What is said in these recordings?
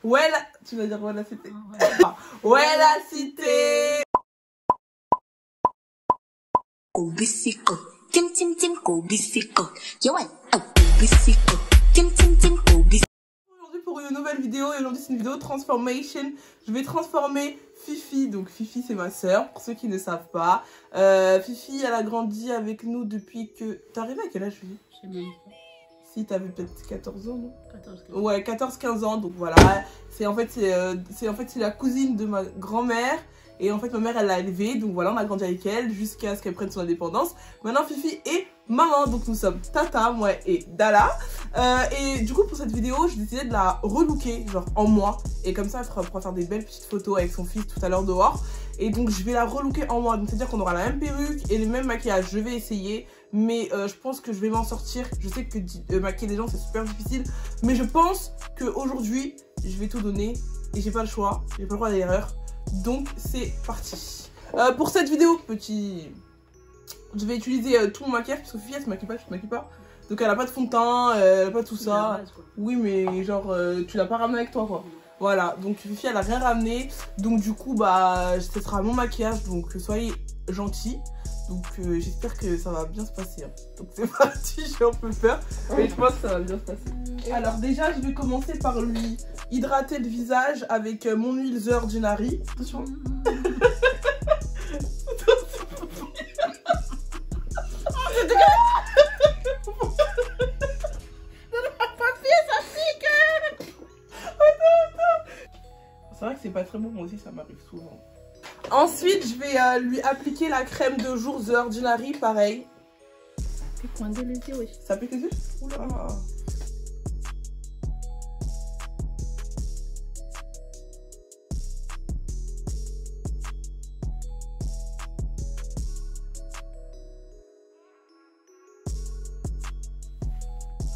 Ouais, la... Tu vas dire ouais, la cité. Ouais, la cité. Aujourd'hui pour une nouvelle vidéo, et aujourd'hui c'est une vidéo transformation. Je vais transformer Fifi. Donc Fifi c'est ma soeur, pour ceux qui ne savent pas. Fifi elle a grandi avec nous depuis que... T'es arrivée à quel âge, Fifi? Je sais même pas. Si, t'avais peut-être 14 ans, non? 14-15. Ouais, 14-15 ans, donc voilà. C'est la cousine de ma grand-mère. Et en fait, ma mère, elle l'a élevée. Donc voilà, on a grandi avec elle jusqu'à ce qu'elle prenne son indépendance. Maintenant, Fifi est maman. Donc nous sommes Tata, moi et Dala. Et du coup, pour cette vidéo, j'ai décidé de la relooker, genre en moi. Et comme ça, elle pourra faire des belles petites photos avec son fils tout à l'heure dehors. Et donc, je vais la relooker en moi. Donc, c'est-à-dire qu'on aura la même perruque et le même maquillage. Je vais essayer. Mais je pense que je vais m'en sortir. Je sais que maquiller les gens, c'est super difficile. Mais je pense qu'aujourd'hui, je vais tout donner. Et j'ai pas le choix. J'ai pas le droit à l'erreur. Donc c'est parti. Pour cette vidéo, je vais utiliser tout mon maquillage parce que Fifi elle se maquille pas, tu te maquilles pas. Donc elle a pas de fond de teint, elle a pas tout ça. Oui mais genre tu l'as pas ramené avec toi quoi. Voilà, donc Fifi elle a rien ramené. Donc du coup bah ce sera mon maquillage, donc soyez gentils. Donc j'espère que ça va bien se passer. Hein. Donc c'est parti, j'ai un peu peur. Mais je pense que ça va bien se passer. Alors déjà je vais commencer par lui hydrater le visage avec mon huile The Ordinary. Attention. C'est vrai que c'est pas très bon, moi aussi ça m'arrive souvent. Ensuite je vais lui appliquer la crème de jour The Ordinary, pareil. Ça pique les yeux? Oula.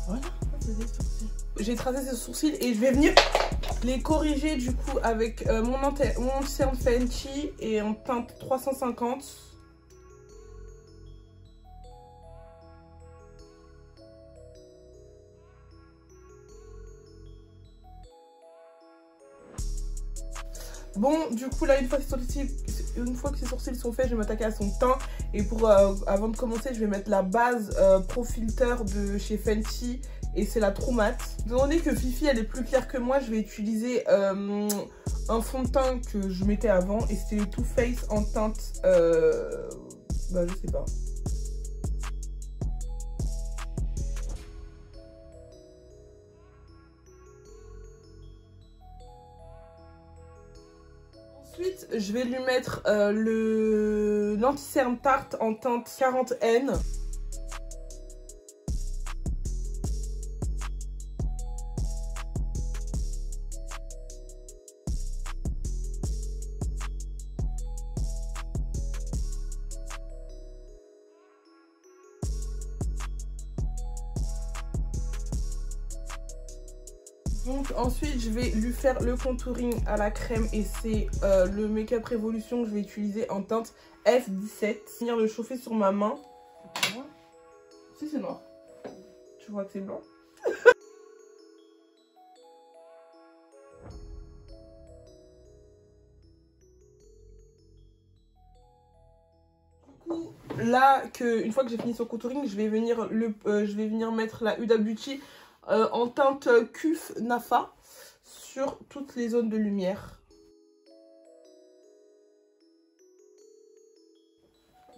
Voilà, j'ai tracé ses sourcils et je vais venir les corriger du coup avec mon ancien Fenty et en teinte 350. Bon, du coup là une fois que ses sourcils sont faits, je vais m'attaquer à son teint. Et pour avant de commencer, je vais mettre la base Pro Filter de chez Fenty. Et c'est la True Matte. Étant donné que Fifi elle est plus claire que moi, je vais utiliser un fond de teint que je mettais avant. Et c'était le Too Faced en teinte, bah je sais pas. Ensuite, je vais lui mettre l'anti-cerne Tarte en teinte 40N. Donc ensuite je vais lui faire le contouring à la crème et c'est le Make-up Revolution que je vais utiliser en teinte F17. Venir le chauffer sur ma main. Si c'est noir. Tu vois que c'est blanc. Du coup là une fois que j'ai fini son contouring, je vais venir mettre la Huda Beauty en teinte Cuf Nafa sur toutes les zones de lumière.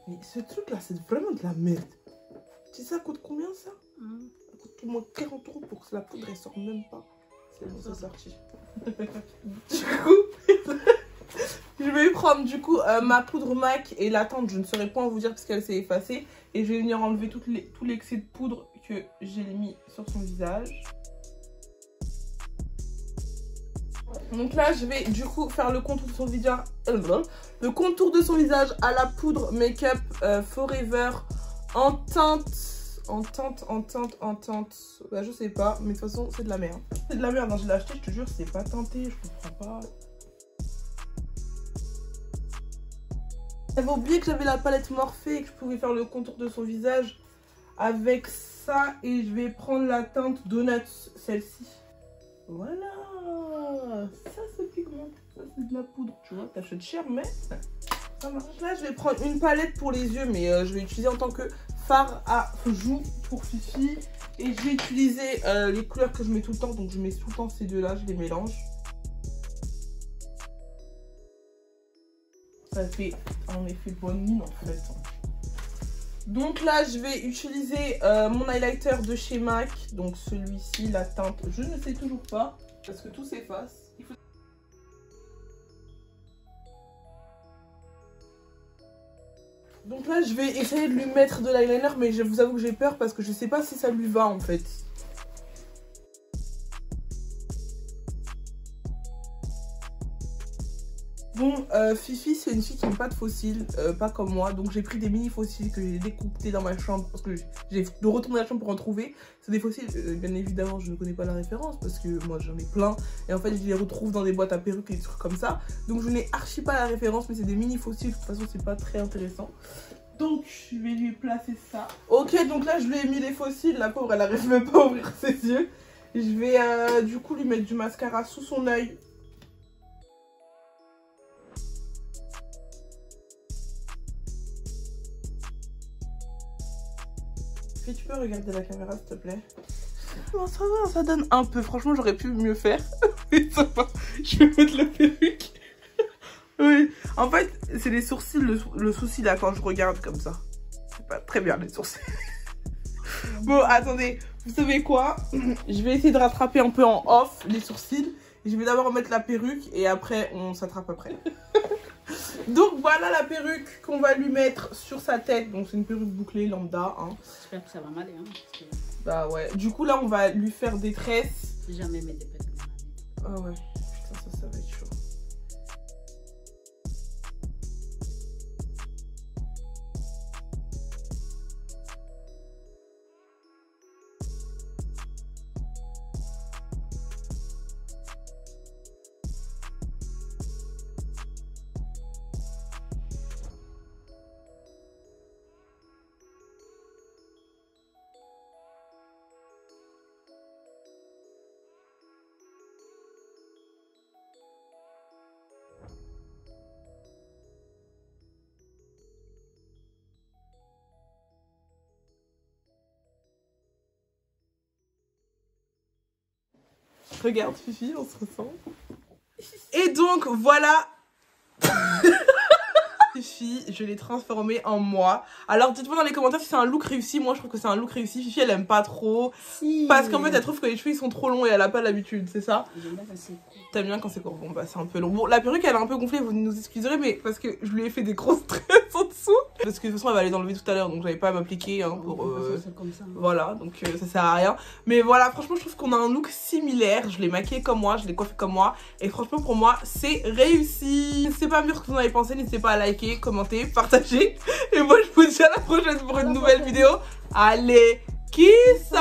Mais ce truc là c'est vraiment de la merde. Tu sais ça coûte combien ça? Ça coûte au moins 40 € pour que la poudre elle sorte même pas. C'est bon, c'est sorti. Du coup je vais prendre du coup ma poudre MAC et la teinte je ne saurais pas en vous dire parce qu'elle s'est effacée. Et je vais venir enlever tout l'excès de poudre que j'ai mis sur son visage. Donc là je vais du coup faire le contour de son visage, à la poudre Make-up Forever en teinte, bah, je sais pas, mais de toute façon c'est de la merde. C'est de la merde, hein, je l'ai acheté, je te jure, c'est pas teinté, je comprends pas. J'avais oublié que j'avais la palette Morphe et que je pouvais faire le contour de son visage avec ça. Et je vais prendre la teinte Donuts, celle-ci. Voilà. la poudre, tu vois, t'achètes cher, mais ça marche. Là, je vais prendre une palette pour les yeux, mais je vais utiliser en tant que fard à joues pour Fifi. Et je vais utiliser les couleurs que je mets tout le temps, donc je mets tout le temps ces deux-là, je les mélange. Ça fait en effet bonne mine en fait. Donc là, je vais utiliser mon highlighter de chez MAC. Donc celui-ci, la teinte, je ne sais toujours pas. Parce que tout s'efface. Donc là, je vais essayer de lui mettre de l'eyeliner. Mais je vous avoue que j'ai peur parce que je sais pas si ça lui va en fait. Bon, Fifi, c'est une fille qui n'aime pas de fossiles, pas comme moi. Donc j'ai pris des mini fossiles que j'ai découpés dans ma chambre parce que j'ai de retourner à la chambre pour en trouver. C'est des fossiles, bien évidemment, je ne connais pas la référence parce que moi j'en ai plein. Et en fait, je les retrouve dans des boîtes à perruques et des trucs comme ça. Donc je n'ai archi pas la référence, mais c'est des mini fossiles. De toute façon, c'est pas très intéressant. Donc je vais lui placer ça. Ok, donc là, je lui ai mis les fossiles. La pauvre, elle n'arrive même pas à ouvrir ses yeux. Je vais du coup lui mettre du mascara sous son œil. Tu peux regarder la caméra s'il te plaît? Non, ça va, ça donne un peu. Franchement, j'aurais pu mieux faire. Mais ça va, je vais mettre la perruque. Oui, en fait, c'est les sourcils, le souci là quand je regarde comme ça. C'est pas très bien les sourcils. Bon, attendez, vous savez quoi? Je vais essayer de rattraper un peu en off les sourcils. Je vais d'abord mettre la perruque et après, on s'attrape après. Donc voilà la perruque qu'on va lui mettre sur sa tête. Donc c'est une perruque bouclée lambda. Hein. J'espère que ça va m'aller. Hein, parce que... Bah ouais. Du coup là on va lui faire des tresses. J'ai jamais mis des tresses dans ma vie. Ah ouais. Putain ça va être chaud. Regarde Fifi, on se ressemble. Et donc voilà. Fifi, je l'ai transformée en moi. Alors dites-moi dans les commentaires si c'est un look réussi. Moi je trouve que c'est un look réussi. Fifi elle aime pas trop. Si. Parce qu'en fait elle trouve que les cheveux ils sont trop longs et elle a pas l'habitude, c'est ça? J'aime bien quand c'est court. T'aimes bien quand c'est court? Bon bah c'est un peu long. Bon la perruque elle est un peu gonflée, vous nous excuserez, mais parce que je lui ai fait des grosses tresses en dessous. Parce que de toute façon elle va aller l'enlever tout à l'heure, donc j'avais pas à m'appliquer hein, pour... comme ça, hein. Voilà, donc ça sert à rien. Mais voilà, franchement je trouve qu'on a un look similaire. Je l'ai maquillée comme moi, je l'ai coiffée comme moi. Et franchement pour moi c'est réussi. N'hésitez pas à me dire ce que vous en avez pensé, n'hésitez pas à liker, commenter, partager. Et moi je vous dis à la prochaine pour une nouvelle vidéo. Allez, kiss!